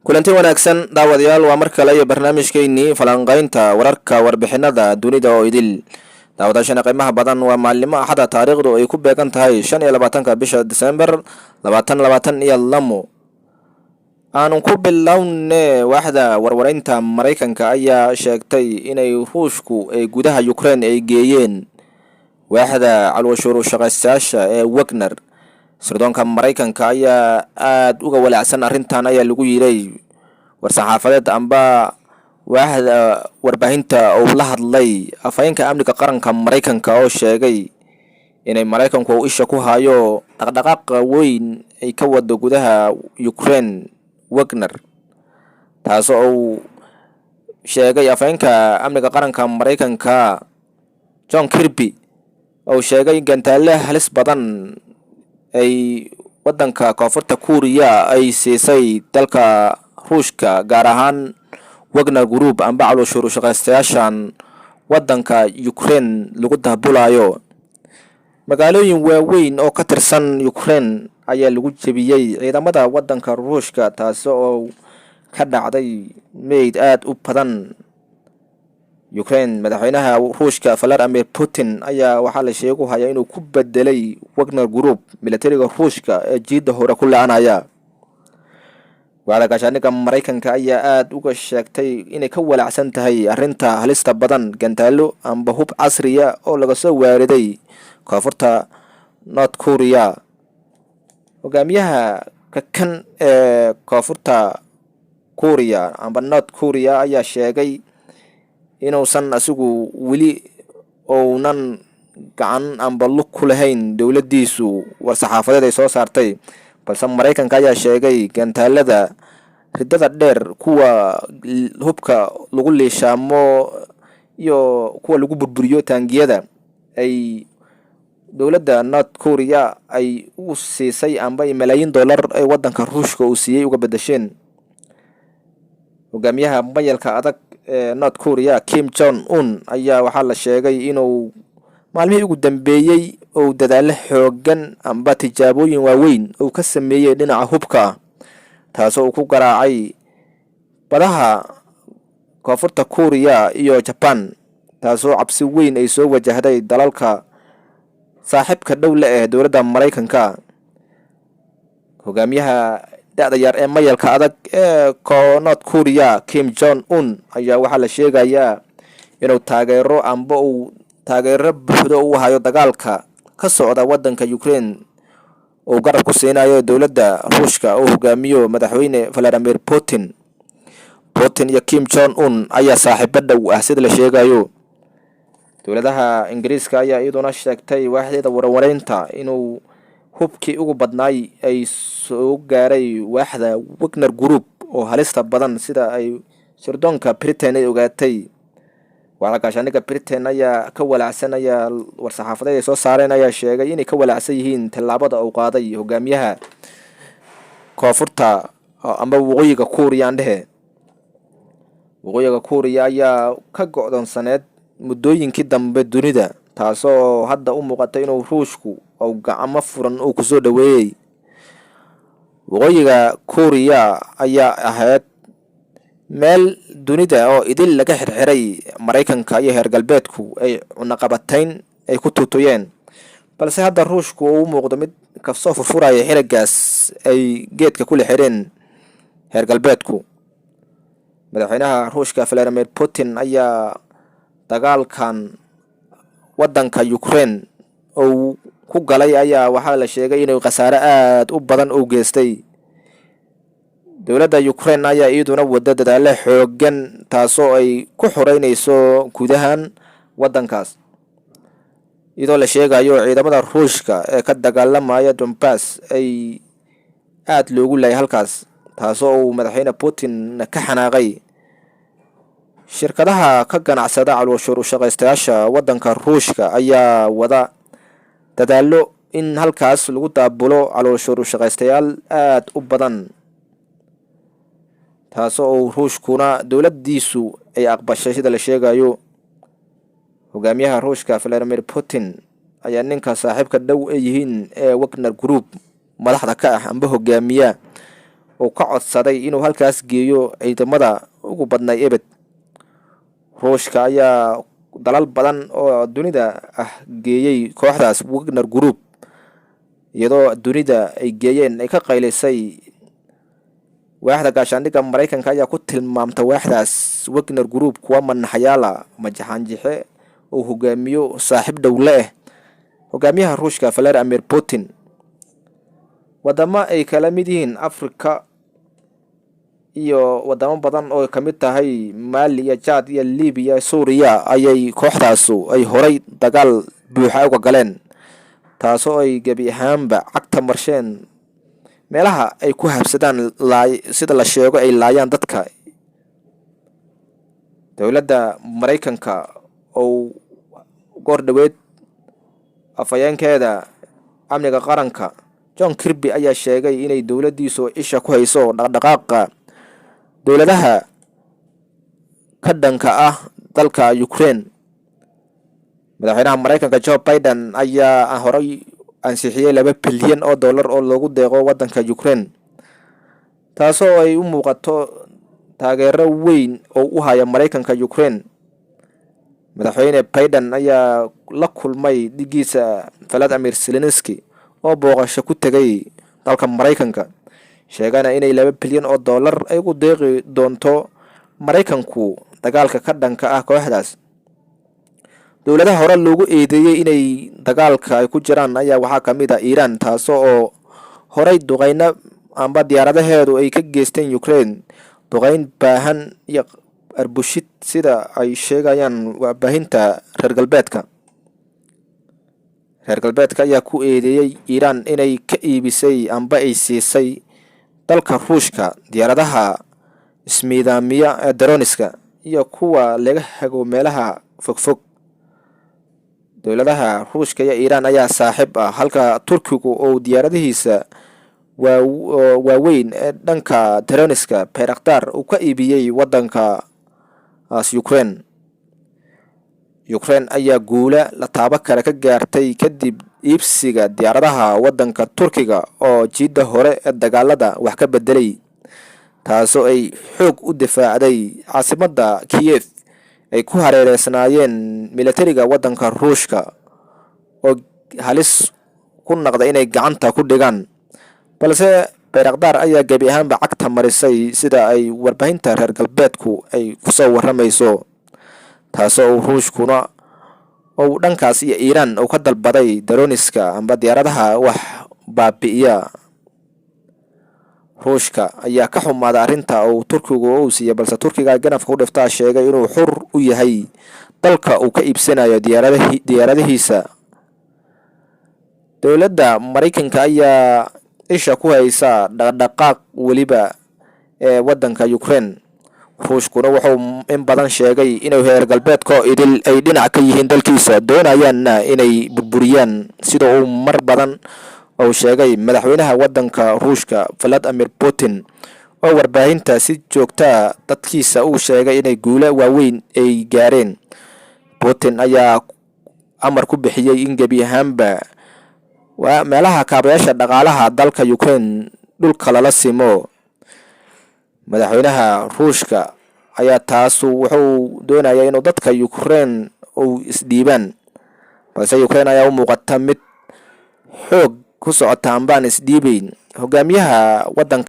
kulanti wanaagsan daawadayaal waa mar kale iyo barnaamijkeennii falanqaynta wararka warbixinada dunida oo idil daawadayaasha qiimaha badan waa maalimo axada taariikhdu ay ku beegan tahay 25 bisha December 2022 aanu ku bilownay waaxda warwareynta Mareykanka ayaa sheegtay inay Ruushku ay gudaha Ukraine ay geeyeen waaxda calwashuru shaqaystayaasha ee Wagner sirdoonka Mareykanka ayaa aad uga walaacsan arrintan ayaa lagu yiray war-saxaafadeed amba waaxda warbaahinta oo la hadlay afhayeenka amniga qaranka Mareykanka oo sheegay inay Mareykanku isha ku hayo dhaqdhaqaaq weyn ay ka wado gudaha Ukraine Wagner taasoo sheegay afhayeenka amniga qaranka Mareykanka John Kirby oo sheegay gantaale halis badan ay wadanka koonfurta Kuuriya ay siisay dalka Ruushka gaar ahaan Wagner Group amba calwashuru shaqaystayaashan wadanka Ukraine lagu daabulayo magaalooyin waaweyn oo ka tirsan Ukraine ayaa lagu jabiyay ciidamada wadanka Ruushka taasoo ka dhacday meyd aad u badan Ukraine madaxweynaha Ruushka Vladimir Putin ayaa waxa la sheegay inuu ku bedelay Wagner Group militariga Ruushka ee jiida hore ku laanaya gaashaaniga Mareykanka ayaa aad uga sheegtay inay ka walaacsan tahay arrinta halista badan gantaalo amba hub casriya oo laga soo waariday koonfurta North Korea hogaamiyaha kan ee koonfurta Korea amba North Korea ayaa sheegay inuusan asigu wili oonan gacan amba lug ku lahayn dawladiisu war-saxaafadeed ay soo saartay balse Mareykanka ayaa sheegay gantaalada ridada dheer kuwa hubka lagu leeshamo iyo kuwa lagu burburiyo taangiyada ay dawladda North Korea ay u siisay amba malaayiin dollar ay wadanka Ruushka uu siiyay uga bedesheen hogaamiyaha mayalka adag North Korea Kim Jong Un ayaa waxa la sheegay inuu maalmihii ugu dambeeyay oo dadaal xoogan amba tijaabooyin waaweyn oo ka sameeyay dhinaca hubka taasoo ku garaacay badaha koonfurta Korea iyo Japan taasoo cabsi weyn ay soo wajahday dalalka saaxiibka dawla ee dawladda Mareykanka hogaamiyaha da'da yar ee mayalka adag ee North Korea Kim Jong Un ayaa waxa la sheegayaa inuu taageero amba uu taageero buuxda u hayo dagaalka ka socda wadanka Ukraine oo garab ku siinayo dawladda Ruushka oo hogaamiyo madaxweyne Vladimir Putin iyo Kim Jong Un ayaa saaxiibo dhow ah sida la sheegayo dawladaha Ingiriiska ayaa iyaduna sheegtay waaxda warwareynta inuu hubkii ugu badnaay ay soo gaaray waaxda Wagner Group oo halista badan sida ay sirdoonka Britain ay ogaatay gaashaaniga Britain ayaa ka walaacsanaya war-saxaafadeed ay soo saareen ayaa sheegay inay ka walaacsan yihiin tallaabada uu qaaday hogaamiyaha koonfurta amba waqooyiga Korea waqooyiga Korea ayaa ka go'doonsaneed muddooyinkii dambe dunida taasoo hadda u muuqata inuu Ruushku oo gacmo furan uu ku soo dhaweeyay waqooyiga Korea ayaa ahayd meel dunida oo idil laga xirxiray Mareykanka iyo heer galbeedku ay cunaqabatayn ay ku tuutuyeen balse hadda Ruushku uu muuqdo mid ka soo furfuraya xirigaas ay geedka ku xireen heer galbeedku madaxweynaha Ruushka Vladimir Putin ayaa dagaalkan wadanka Ukraine oo ku galay ayaa waxa la sheegay inuu khasaare aad u badan u geystay dawladda Ukraine ayaa iyaduna wada dadaal xoogan taasoo ay ku xoreynayso gudahan wadankaas iyadoo la sheegayo ciidamada Ruushka ee ka dagaalamaya Donbass ay aad loogu leeyahay halkaas taasoo madaxweyne Putin ka xanaaqay shirkadaha ka ganacsada calwashuru shaqaystayaasha wadanka Ruushka ayaa wada dadaalo in halkaas lagu daabulo calwashuru shaqaystayaal aad u badan taasoo Ruushkuna dawladdiisu ay aqbashay sida la sheegayo hogaamiyaha Ruushka Vladimir Putin ayaa saaxiibka dhow ay yihiin ee Wagner Group madaxda ka ah amba hogaamiya uu ka codsaday inuu halkaas geeyo ciidamada ugu badnay ebed. Ruushka ayaa dalal badan oo dunida ah geeyay kooxdaas Wagner Group, iyadoo dunida ay geeyeen ay ka qaylisay. waaxda gaashaandhigga Mareykanka ayaa ku tilmaamtay waaxdaas Wagner Group kuwa manaxyaala majaxanjixe oo hogaamiyo saaxiib dhow leh hogaamiyaha Ruushka Vladimir Putin. wadamo ay kala mid yihiin Afrika iyo wadamo badan oo ka mid tahay Mali iyo Chad iyo Liibiya Suuriya ayay kooxdaasu ay horay dagaal buuxa uga galeen, taasoo ay gebi ahaanba cagta marsheen meelaha ay ku habsadaan sida la sheego ay laayaan dadka. dowladda Mareykanka oo goor dhaweed afayeenkeeda amniga qaranka John Kirby ayaa sheegay inay dowladdiisu isha ku hayso dhaqdhaqaaqa dowladaha ka dhanka ah dalka Ukraine. madaxweynaha Mareykanka Joe Biden ayaa horay ansixiyay $2 bilyan oo loogu deeqo wadanka Ukraine, taasoo ay u muuqato taageero weyn oo u haya Mareykanka Ukraine. madaxweyne Biden ayaa la kulmay dhigiisa Vladimir Zelensky oo booqasho ku tagay dalka Mareykanka, sheegana inay $2 bilyan oo ay ugu deeqi doonto Mareykanku dagaalka ka dhanka ah kooxdaas. dowladaha hore loogu eedeeyay inay dagaalka ay ku jiraan ayaa waxaa ka mid ah Iran, taasoo horay duqeyna amba diyaaradaheedu ay ka geysteen Ukraine, duqeyn baahan iyo arbushid sida ay sheegayaan warbaahinta reer galbeedka. reer galbeedka ayaa ku eedeeyay Iran inay ka iibisay amba ay siisay dalka Ruushka diyaaradaha ismiidaamiya ee droniska iyo kuwa laga hago meelaha fogfog. dowladaha Ruushka iyo Iran ayaa saaxiib ah, halka Turkigu oo diyaaradihiisa waaweyn ee dhanka droniska Bayraktar uu ka iibiyay wadanka Ukraine. Ukraine ayaa guula la taabo kale ka gaartay kadib iibsiga diyaaradaha wadanka Turkiga oo jiida hore ee dagaalada wax ka bedelay, taasoo ay xoog u difaacday caasimadda Kiev ay ku hareereysnaayeen militariga wadanka Ruushka oo halis ku noqday inay gacanta ku dhigaan. balse Bayraktar ayaa gebi ahaanba cagta marisay sida ay warbaahinta reer galbeedku ay ku soo waramayso, taasoo Ruushkuna oo dhankaas iyo Iran oo ka dalbaday droniska amba diyaaradaha wax baabi'iya. Ruushka ayaa ka xumaaday arrinta oo Turkigu uu siiyay, balse Turkiga ganafka u dhiftaa sheegay inuu xur u yahay dalka uu ka iibsanayo diyaaradihiisa. dowladda Mareykanka ayaa isha ku haysa dhaqdhaqaaq waliba ee wadanka Ukraine. Ruushkuna wuxuu in badan sheegay inuu reer galbeedka idil ay dhinac ka yihiin dalkiisa, doonayaanna inay burburiyaan, sida uu mar badan oo sheegay madaxweynaha wadanka Ruushka Vladimir Putin oo warbaahinta si joogta dadkiisa uu sheegay inay guulo waaweyn ay gaareen. Putin ayaa amar ku bixiyay in gebi ahaanba meelaha kaabayaasha dhaqaalaha dalka Ukraine dhulka lala simo. madaxweynaha Ruushka ayaa wuxuu doonayay inuu dadka Ukraine uu isdhiibaan, balse Ukraine ayaa u muuqata mid xoog ku socota ambaan isdhiibayn. hogaamiyaha wadanka